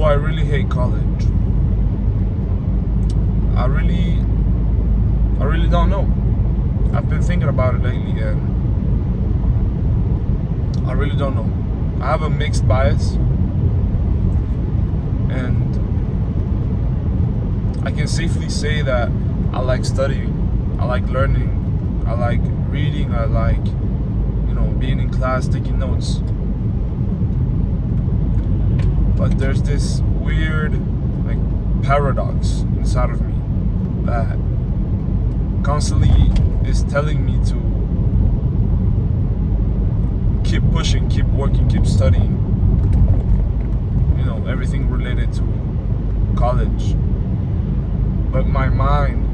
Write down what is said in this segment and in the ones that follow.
I really hate college? I really don't know. I've been thinking about it lately, and I really don't know. I have a mixed bias, and I can safely say that I like studying, I like learning, I like reading, I like, being in class, taking notes. But there's this weird, paradox inside of me that constantly is telling me to keep pushing, keep working, keep studying. Everything related to college. But my mind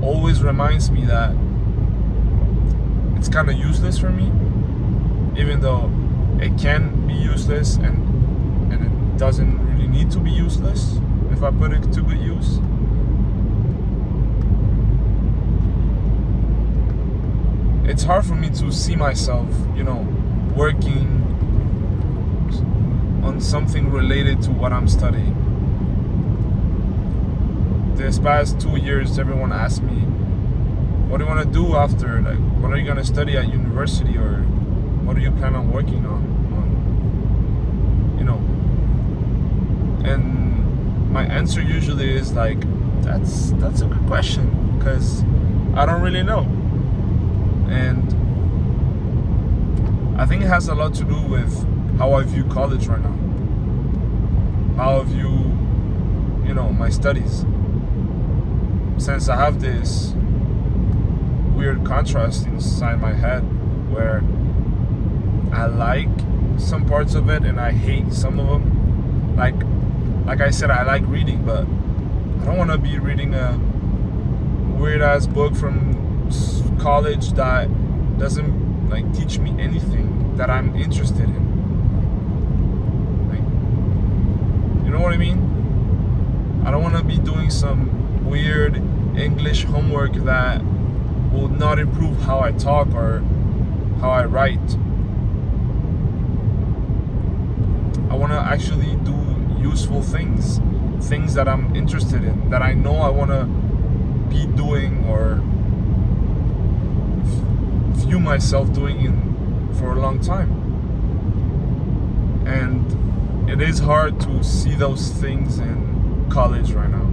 always reminds me that it's kind of useless for me, even though it can be useless and it doesn't really need to be useless if I put it to good use. It's hard for me to see myself, working on something related to what I'm studying. This past 2 years, everyone asked me, what do you want to do after? What are you going to study at university, or what do you plan on working on? And my answer usually is that's a good question, because I don't really know. And I think it has a lot to do with how I view college right now, how I view, my studies. Since I have this weird contrast inside my head where I like some parts of it and I hate some of them. Like I said, I like reading, but I don't want to be reading a weird ass book from college that doesn't teach me anything that I'm interested in. You know what I mean? I don't want to be doing some weird English homework that will not improve how I talk or how I write. I want to actually do useful things that I'm interested in, that I know I want to be doing or view myself doing for a long time. And it is hard to see those things in college right now.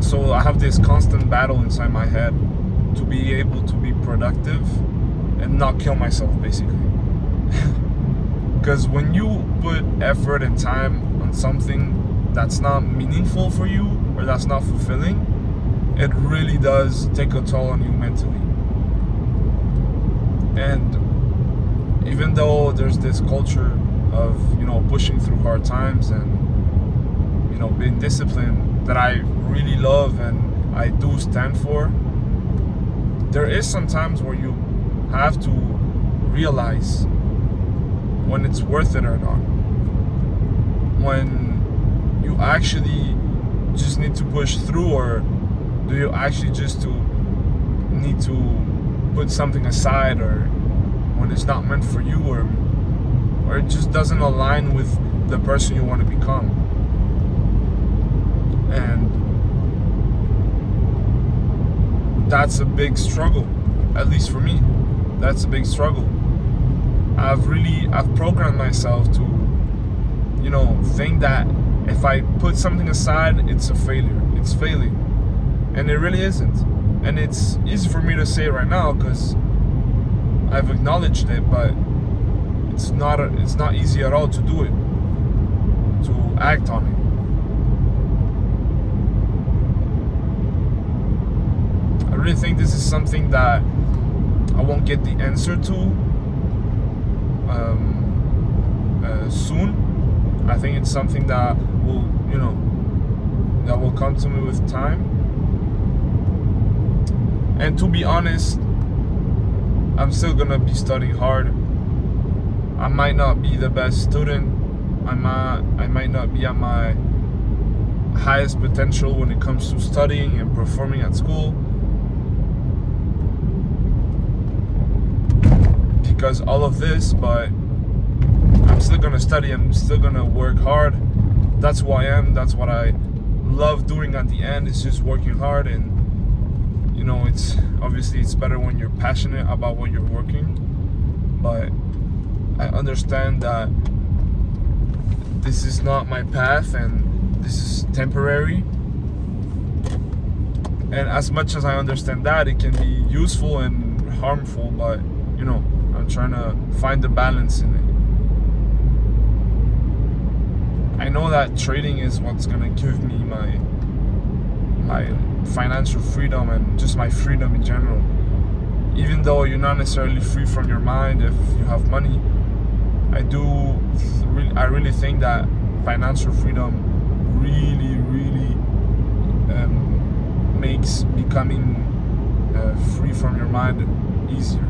So I have this constant battle inside my head to be able to be productive and not kill myself, basically. Because when you put effort and time on something that's not meaningful for you or that's not fulfilling, it really does take a toll on you mentally. And even though there's this culture of, pushing through hard times and, being disciplined that I really love and I do stand for, there is some times where you have to realize when it's worth it or not. When you actually just need to push through, or do you actually just need to put something aside, or when it's not meant for you, or it just doesn't align with the person you want to become. And that's a big struggle, at least for me. That's a big struggle. I've programmed myself to, think that if I put something aside, it's a failure. It's failing. And it really isn't. And it's easy for me to say right now because I've acknowledged it, but it's not easy at all to do it, to act on it. I really think this is something that I won't get the answer to soon. I think it's something that will, that will come to me with time. And to be honest, I'm still gonna be studying hard. I might not be the best student. I might not be at my highest potential when it comes to studying and performing at school, because all of this, but I'm still gonna study, I'm still gonna work hard. That's who I am, that's what I love doing at the end, is just working hard. And you know, it's obviously it's better when you're passionate about what you're working, but I understand that this is not my path and this is temporary. And as much as I understand that, it can be useful and harmful, but you know, I'm trying to find the balance in it. I know that trading is what's gonna give me my financial freedom and just my freedom in general. Even though you're not necessarily free from your mind if you have money, I really think that financial freedom really makes becoming free from your mind easier.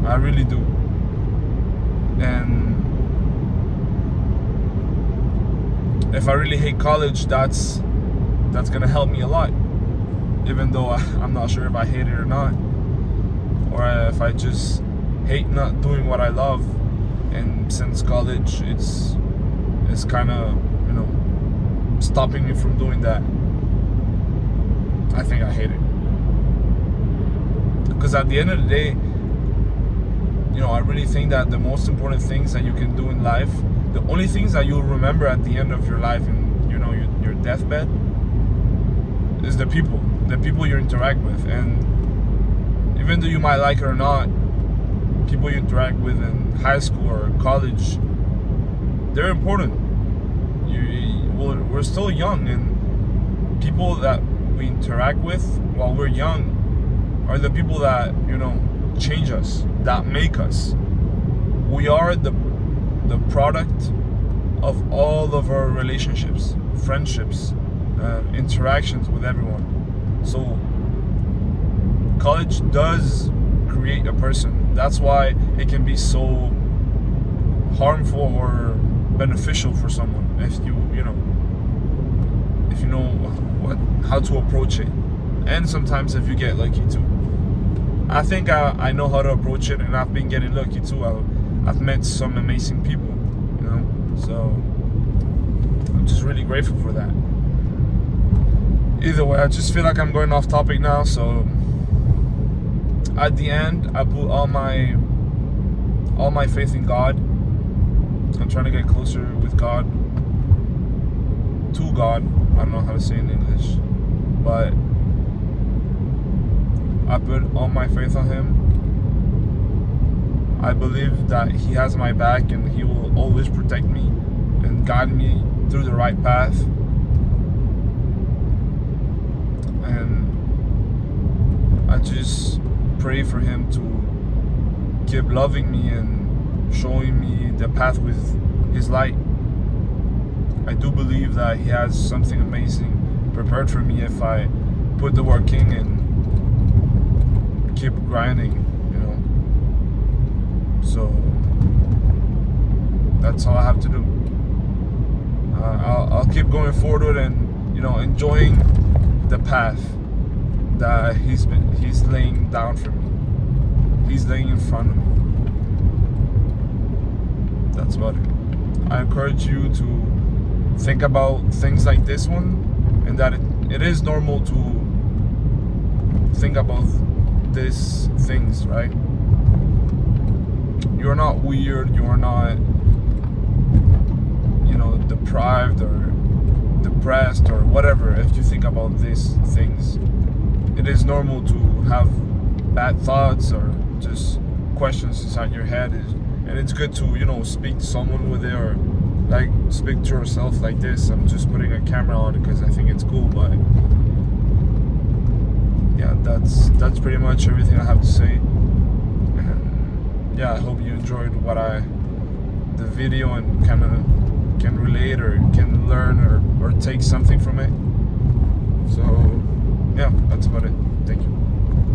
I really do. And if I really hate college, that's gonna help me a lot, even though I'm not sure if I hate it or not, or if I just hate not doing what I love. And since college, it's kind of, you know, stopping me from doing that. I think I hate it, because at the end of the day, you know, I really think that the most important things that you can do in life, the only things that you'll remember at the end of your life, and you know, your deathbed, is the people you interact with. And even though you might like it or not, people you interact with in high school or college, they're important. We're still young, and people that we interact with while we're young are the people that, you know, change us, that make us. We are the product of all of our relationships, friendships, interactions with everyone. So college does create a person. That's why it can be so harmful or beneficial for someone if you know how to approach it, and sometimes if you get lucky too. I think I know how to approach it, and I've been getting lucky too. I've met some amazing people, you know, so I'm just really grateful for that. Either way, I just feel like I'm going off topic now, so at the end, I put all my faith in God. I'm trying to get closer with God, to God. I don't know how to say it in English, but I put all my faith on Him. I believe that He has my back, and He will always protect me and guide me through the right path. And I just pray for Him to keep loving me and showing me the path with His light. I do believe that He has something amazing prepared for me if I put the work in and keep grinding, you know. So that's all I have to do. I'll keep going forward and, you know, enjoying the path that He's laying down for me. He's laying in front of me. That's about it. I encourage you to think about things like this one, and that it is normal to think about these things, right? You're not weird, you're not, you know, deprived or depressed or whatever if you think about these things. It is normal to have bad thoughts or just questions inside your head, and it's good to, you know, speak to someone with it, or like speak to yourself like this. I'm just putting a camera on it because I think it's cool, but yeah, that's pretty much everything I have to say. And yeah, I hope you enjoyed the video and kind of can relate or can learn or take something from it. So yeah, that's about it. Thank you.